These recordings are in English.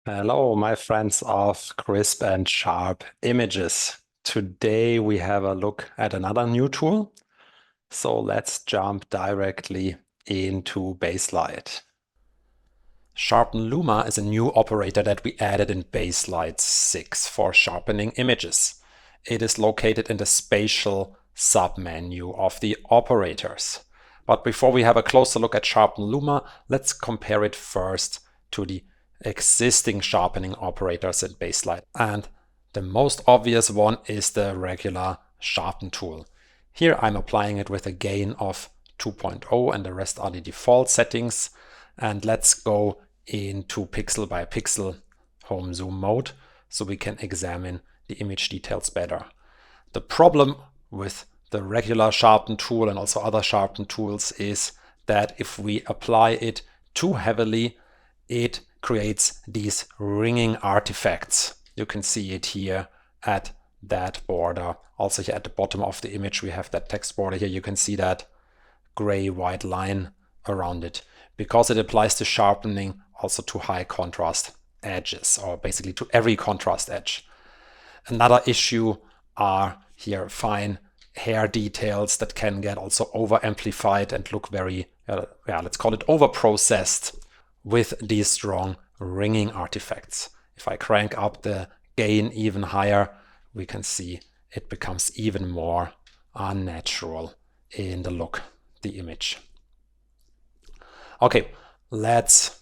Hello, my friends of crisp and sharp images. Today we have a look at another new tool. So let's jump directly into Baselight. Sharpen Luma is a new operator that we added in Baselight 6 for sharpening images. It is located in the spatial submenu of the operators. But before we have a closer look at Sharpen Luma, let's compare it first to the existing sharpening operators in Baselight. And the most obvious one is the regular sharpen tool. Here I'm applying it with a gain of 2.0 and the rest are the default settings. And let's go into pixel by pixel home zoom mode so we can examine the image details better. The problem with the regular sharpen tool and also other sharpen tools is that if we apply it too heavily, it creates these ringing artifacts. You can see it here at that border. Also here at the bottom of the image, we have that text border here. You can see that gray white line around it because it applies to sharpening also to high contrast edges, or basically to every contrast edge. Another issue are here fine hair details that can get also over amplified and look very, let's call it over processed with these strong ringing artifacts. If I crank up the gain even higher, we can see it becomes even more unnatural in the look, the image. Okay, let's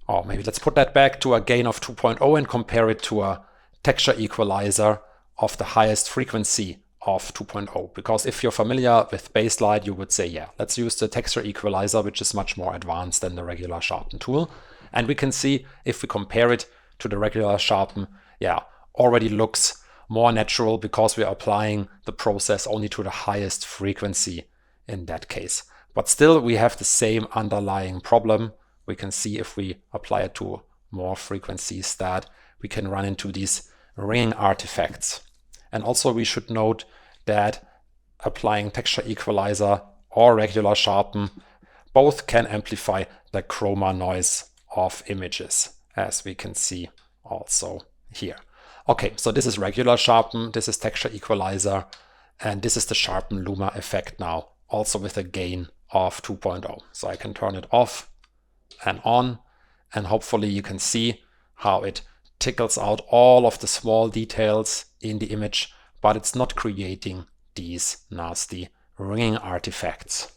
put that back to a gain of 2.0 and compare it to a texture equalizer of the highest frequency of 2.0. Because if you're familiar with Baselight, you would say, yeah, let's use the texture equalizer, which is much more advanced than the regular sharpen tool. And we can see if we compare it to the regular sharpen, already looks more natural because we're applying the process only to the highest frequency in that case. But still, we have the same underlying problem. We can see if we apply it to more frequencies that we can run into these ringing artifacts. And also we should note that applying texture equalizer or regular sharpen both can amplify the chroma noise of images, as we can see also here. Okay, so this is regular sharpen, this is texture equalizer, and this is the Sharpen Luma effect now, also with a gain of 2.0. So I can turn it off and on, and hopefully you can see how it tickles out all of the small details in the image, but it's not creating these nasty ringing artifacts.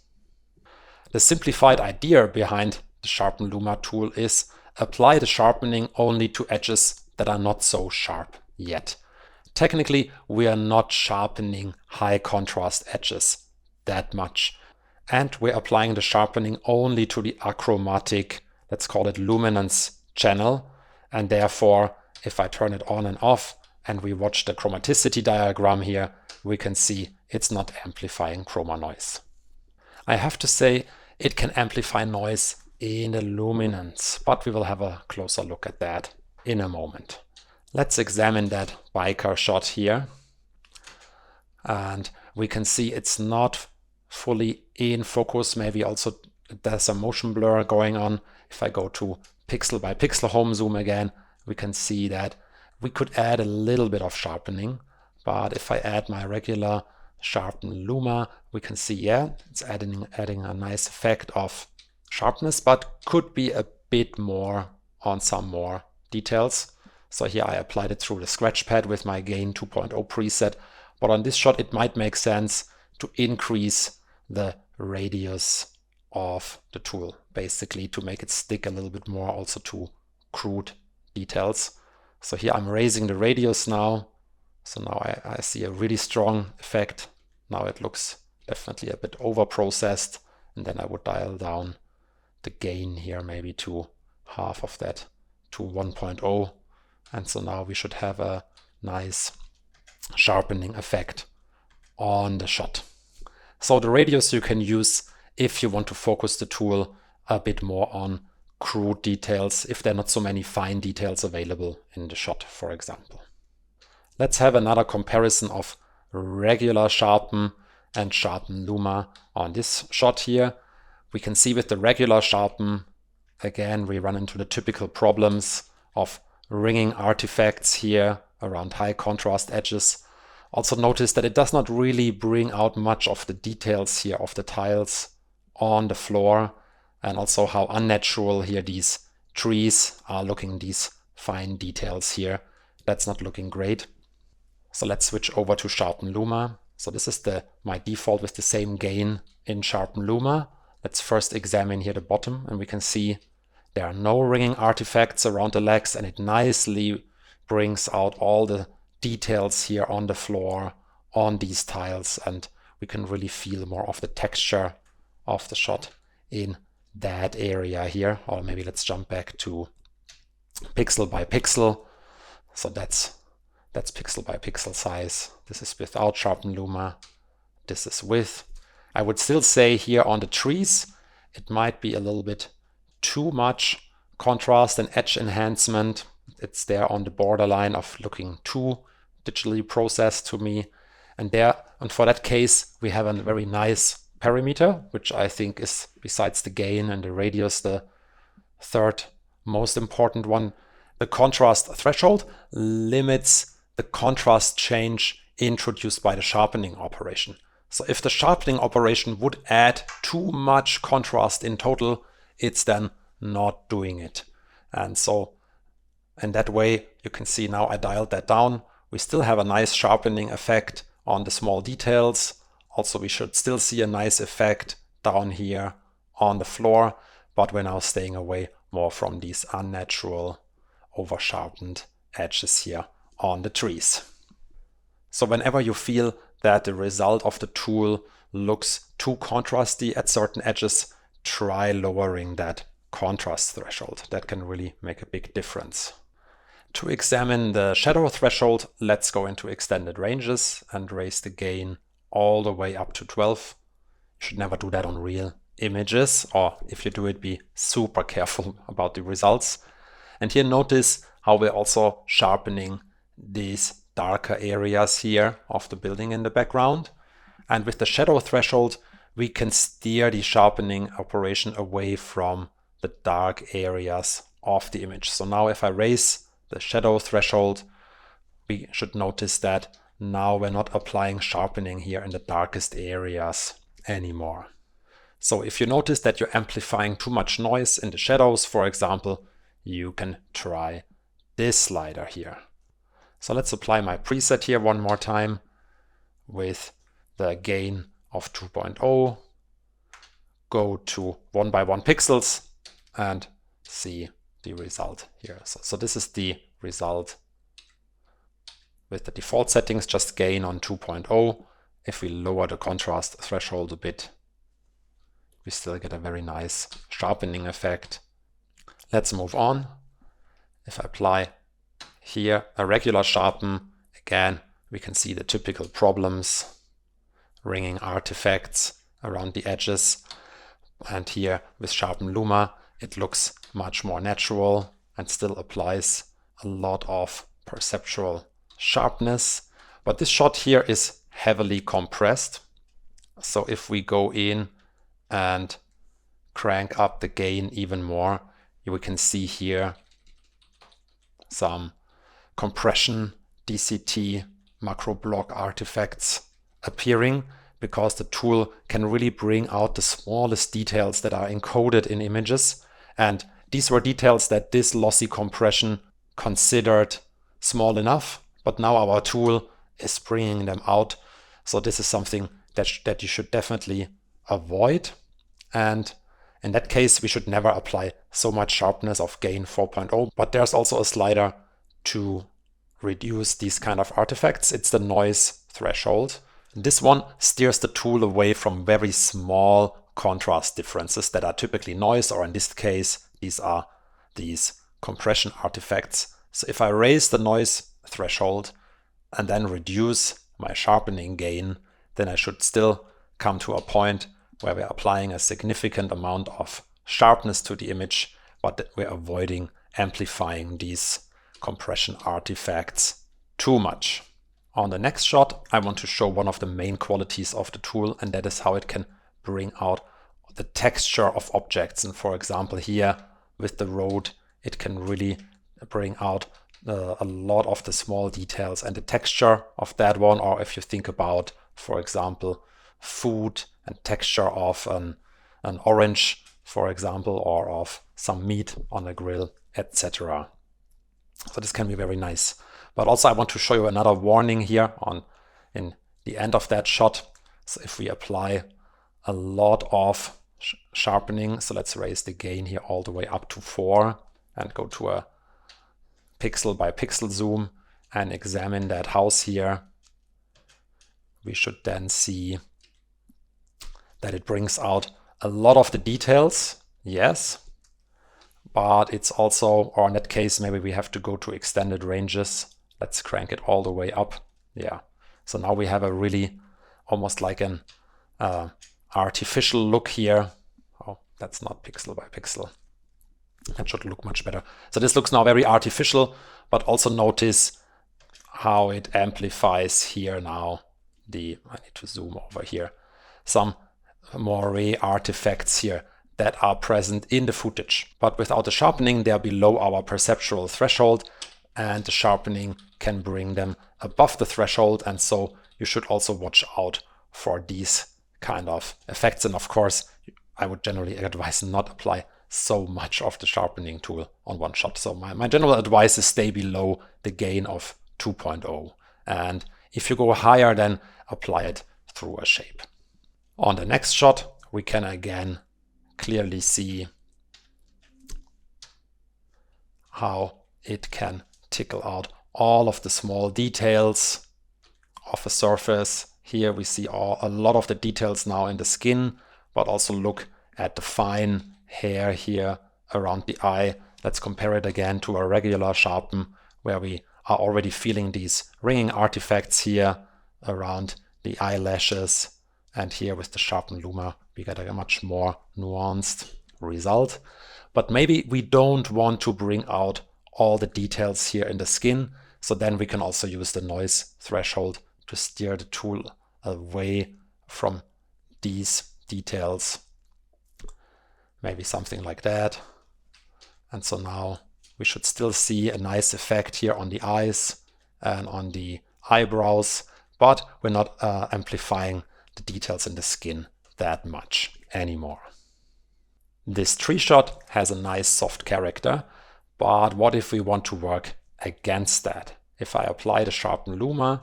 The simplified idea behind the Sharpen Luma tool is apply the sharpening only to edges that are not so sharp yet. Technically, we are not sharpening high contrast edges that much. And we're applying the sharpening only to the achromatic, let's call it luminance channel. And therefore, if I turn it on and off and we watch the chromaticity diagram here, we can see it's not amplifying chroma noise. I have to say it can amplify noise in the luminance, but we will have a closer look at that in a moment. Let's examine that biker shot here. And we can see it's not fully in focus. Maybe also there's a motion blur going on. If I go to pixel by pixel home zoom again, we can see that we could add a little bit of sharpening. But if I add my regular Sharpen Luma, we can see, it's adding a nice effect of sharpness, but could be a bit more on some more details. So here I applied it through the scratch pad with my gain 2.0 preset. But on this shot, it might make sense to increase the radius of the tool, basically to make it stick a little bit more also to crude details. So here I'm raising the radius now. So now I see a really strong effect. Now it looks definitely a bit over processed. And then I would dial down the gain here maybe to half of that, to 1.0. And so now we should have a nice sharpening effect on the shot. So the radius you can use if you want to focus the tool a bit more on crude details, if there are not so many fine details available in the shot, for example. Let's have another comparison of regular sharpen and Sharpen Luma on this shot here. We can see with the regular sharpen, again, we run into the typical problems of ringing artifacts here around high contrast edges. Also notice that it does not really bring out much of the details here of the tiles on the floor, and also how unnatural here these trees are looking, these fine details here. That's not looking great. So let's switch over to Sharpen Luma. So this is my default with the same gain in Sharpen Luma. Let's first examine here the bottom, and we can see there are no ringing artifacts around the legs, and it nicely brings out all the details here on the floor, on these tiles, and we can really feel more of the texture of the shot in that area here. Or maybe let's jump back to pixel by pixel. So that's pixel by pixel size. This is without Sharpen Luma. This is with. I would still say here on the trees, it might be a little bit too much contrast and edge enhancement. It's there on the borderline of looking too digitally processed to me. And for that case, we have a very nice parameter, which I think is, besides the gain and the radius, the third most important one. The contrast threshold limits the contrast change introduced by the sharpening operation. So if the sharpening operation would add too much contrast in total, it's then not doing it. And so in that way, you can see now I dialed that down. We still have a nice sharpening effect on the small details. Also, we should still see a nice effect down here on the floor, but we're now staying away more from these unnatural, over-sharpened edges here on the trees. So whenever you feel that the result of the tool looks too contrasty at certain edges, try lowering that contrast threshold. That can really make a big difference. To examine the shadow threshold, let's go into extended ranges and raise the gain all the way up to 12. You should never do that on real images, or if you do it, be super careful about the results. And here notice how we're also sharpening these darker areas here of the building in the background. And with the shadow threshold, we can steer the sharpening operation away from the dark areas of the image. So now if I raise the shadow threshold, we should notice that now we're not applying sharpening here in the darkest areas anymore. So if you notice that you're amplifying too much noise in the shadows, for example, you can try this slider here. So let's apply my preset here one more time with the gain of 2.0. Go to 1 by 1 pixels and see the result here. So this is the result with the default settings, just gain on 2.0. If we lower the contrast threshold a bit, we still get a very nice sharpening effect. Let's move on. If I apply here a regular sharpen, again, we can see the typical problems, ringing artifacts around the edges. And here with Sharpen Luma, it looks much more natural and still applies a lot of perceptual sharpness. But this shot here is heavily compressed. So if we go in and crank up the gain even more, we can see here some compression, DCT, macro block artifacts appearing, because the tool can really bring out the smallest details that are encoded in images. And these were details that this lossy compression considered small enough, but now our tool is bringing them out. So this is something that you should definitely avoid. And in that case, we should never apply so much sharpness of gain 4.0. But there's also a slider to reduce these kind of artifacts. It's the noise threshold. This one steers the tool away from very small contrast differences that are typically noise, or in this case, these are these compression artifacts. So if I raise the noise threshold and then reduce my sharpening gain, then I should still come to a point where we're applying a significant amount of sharpness to the image, but we're avoiding amplifying these compression artifacts too much. On the next shot, I want to show one of the main qualities of the tool, and that is how it can bring out the texture of objects. And for example, here with the road, it can really bring out a lot of the small details and the texture of that one. Or if you think about, for example, food and texture of an orange, for example, or of some meat on a grill, etc. So this can be very nice. But also I want to show you another warning here in the end of that shot. So if we apply a lot of sharpening, so let's raise the gain here all the way up to 4 and go to a pixel by pixel zoom and examine that house here, we should then see that it brings out a lot of the details, yes, but it's also, or in that case, maybe we have to go to extended ranges. Let's crank it all the way up. Yeah, so now we have a really almost like an artificial look here. Oh, that's not pixel by pixel. That should look much better. So this looks now very artificial, but also notice how it amplifies here now. I need to zoom over here. Some more ray artifacts here that are present in the footage. But without the sharpening, they're below our perceptual threshold, and the sharpening can bring them above the threshold. And so you should also watch out for these kind of effects. And of course, I would generally advise not apply so much of the sharpening tool on one shot. So my general advice is stay below the gain of 2.0. And if you go higher, then apply it through a shape. On the next shot, we can again clearly see how it can tickle out all of the small details of a surface. Here we see a lot of the details now in the skin, but also look at the fine hair here around the eye. Let's compare it again to a regular sharpen, where we are already feeling these ringing artifacts here around the eyelashes. And here with the Sharpen Luma, we get a much more nuanced result. But maybe we don't want to bring out all the details here in the skin. So then we can also use the noise threshold to steer the tool away from these details. Maybe something like that. And so now we should still see a nice effect here on the eyes and on the eyebrows, but we're not amplifying the details in the skin that much anymore. This tree shot has a nice soft character, but what if we want to work against that? If I apply the Sharpen Luma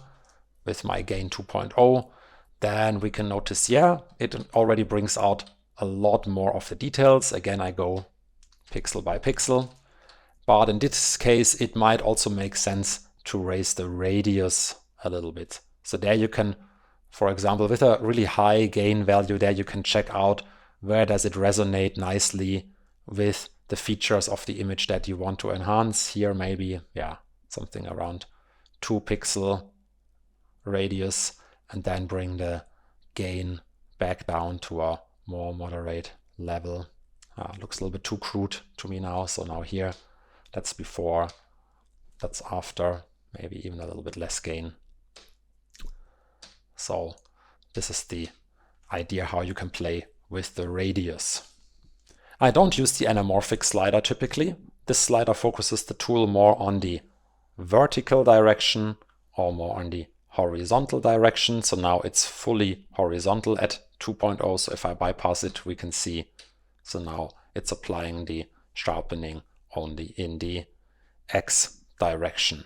with my gain 2.0, then we can notice, yeah, it already brings out a lot more of the details. Again, I go pixel by pixel, but in this case, it might also make sense to raise the radius a little bit. So there you can, for example, with a really high gain value there, you can check out where does it resonate nicely with the features of the image that you want to enhance. Here maybe, yeah, something around 2 pixel radius, and then bring the gain back down to a more moderate level. Looks a little bit too crude to me now. So now here, that's before, that's after, maybe even a little bit less gain. So this is the idea how you can play with the radius. I don't use the anamorphic slider typically. This slider focuses the tool more on the vertical direction or more on the horizontal direction. So now it's fully horizontal at 2.0. So if I bypass it, we can see, so now it's applying the sharpening only in the X direction.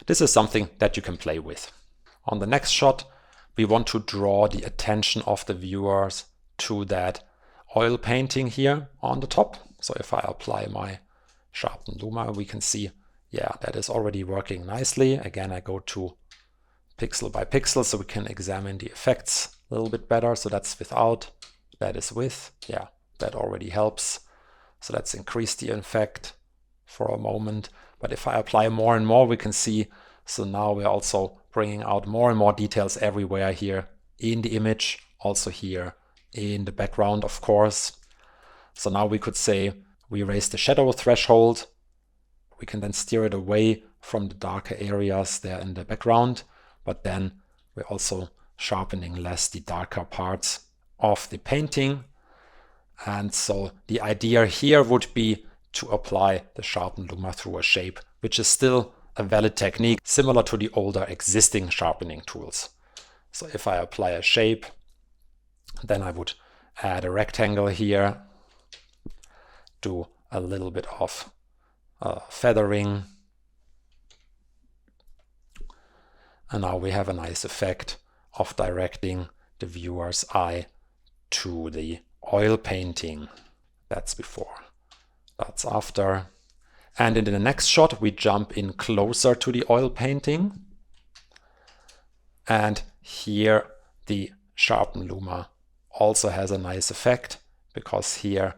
This is something that you can play with. On the next shot, we want to draw the attention of the viewers to that oil painting here on the top. So if I apply my Sharpen Luma, we can see, yeah, that is already working nicely. Again, I go to pixel by pixel so we can examine the effects a little bit better. So that's without, that is with, yeah, that already helps. So let's increase the effect for a moment. But if I apply more and more, we can see, so now we're also bringing out more and more details everywhere here in the image, also here in the background, of course. So now we could say we raise the shadow threshold. We can then steer it away from the darker areas there in the background, but then we're also sharpening less the darker parts of the painting. And so the idea here would be to apply the Sharpen Luma through a shape, which is still a valid technique similar to the older existing sharpening tools. So if I apply a shape, then I would add a rectangle here, do a little bit of feathering, and now we have a nice effect of directing the viewer's eye to the oil painting. That's before, that's after. And in the next shot, we jump in closer to the oil painting. And here the Sharpen Luma also has a nice effect, because here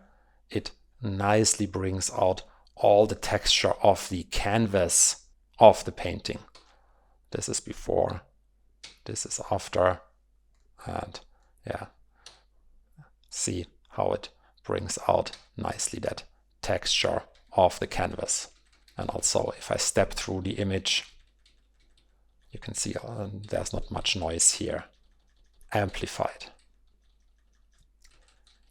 it nicely brings out all the texture of the canvas of the painting. This is before, this is after, and yeah, see how it brings out nicely that texture of the canvas. And also if I step through the image, you can see there's not much noise here, amplified.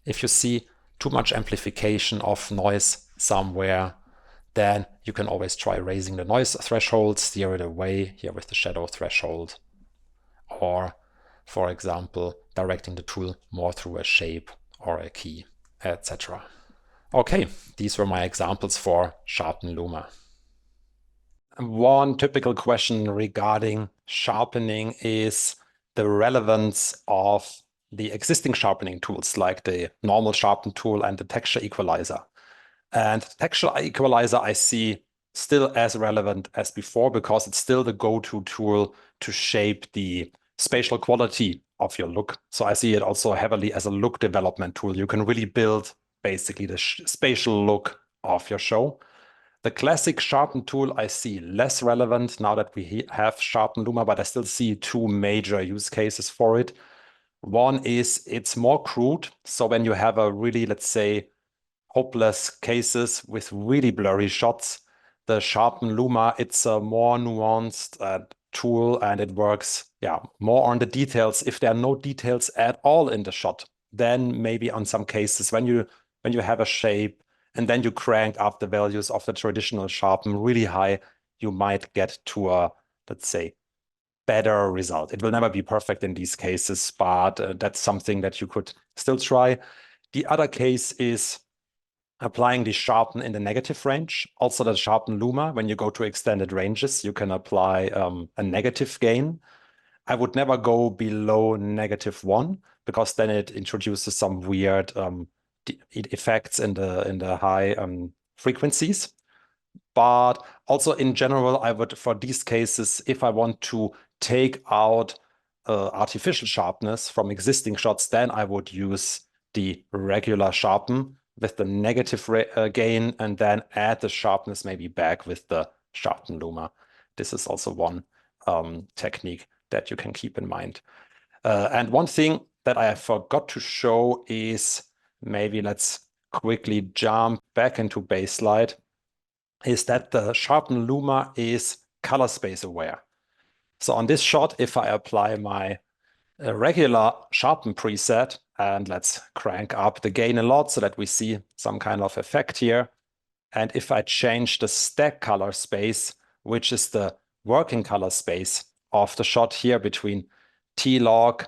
If you see too much amplification of noise somewhere, then you can always try raising the noise threshold, steer it away here with the shadow threshold, or for example, directing the tool more through a shape or a key, etc. Okay, these were my examples for Sharpen Luma. One typical question regarding sharpening is the relevance of the existing sharpening tools, like the normal sharpen tool and the texture equalizer. And texture equalizer I see still as relevant as before, because it's still the go-to tool to shape the spatial quality of your look. So I see it also heavily as a look development tool. You can really build basically the spatial look of your show. The classic sharpen tool I see less relevant now that we have Sharpen Luma, but I still see two major use cases for it. One is it's more crude. So when you have a really, let's say, hopeless cases with really blurry shots, the Sharpen Luma, it's a more nuanced tool, and it works more on the details. If there are no details at all in the shot, then maybe on some cases when you have a shape and then you crank up the values of the traditional sharpen really high, you might get to a, let's say, better result. It will never be perfect in these cases, but that's something that you could still try. The other case is applying the sharpen in the negative range. Also the Sharpen Luma, when you go to extended ranges, you can apply a negative gain. I would never go below -1, because then it introduces some weird effects in the high frequencies. But also in general, I would, for these cases, if I want to take out artificial sharpness from existing shots, then I would use the regular sharpen with the negative gain, and then add the sharpness maybe back with the Sharpen Luma. This is also one technique that you can keep in mind. And one thing that I forgot to show is, maybe let's quickly jump back into Baselight, is that the Sharpen Luma is color space aware. So on this shot, if I apply my regular sharpen preset, and let's crank up the gain a lot so that we see some kind of effect here. And if I change the stack color space, which is the working color space of the shot here between T-log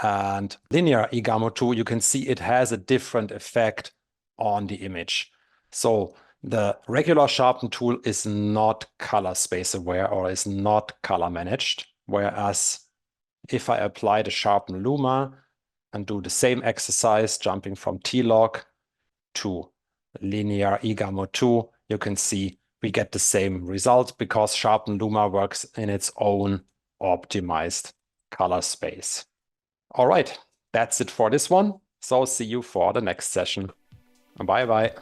and linear IGAMO 2, you can see it has a different effect on the image. So the regular sharpen tool is not color space aware, or is not color managed, whereas if I apply the Sharpen Luma and do the same exercise, jumping from T-log to linear IGAMO 2, you can see we get the same result, because Sharpen Luma works in its own optimized color space. All right, that's it for this one. So see you for the next session. Bye-bye.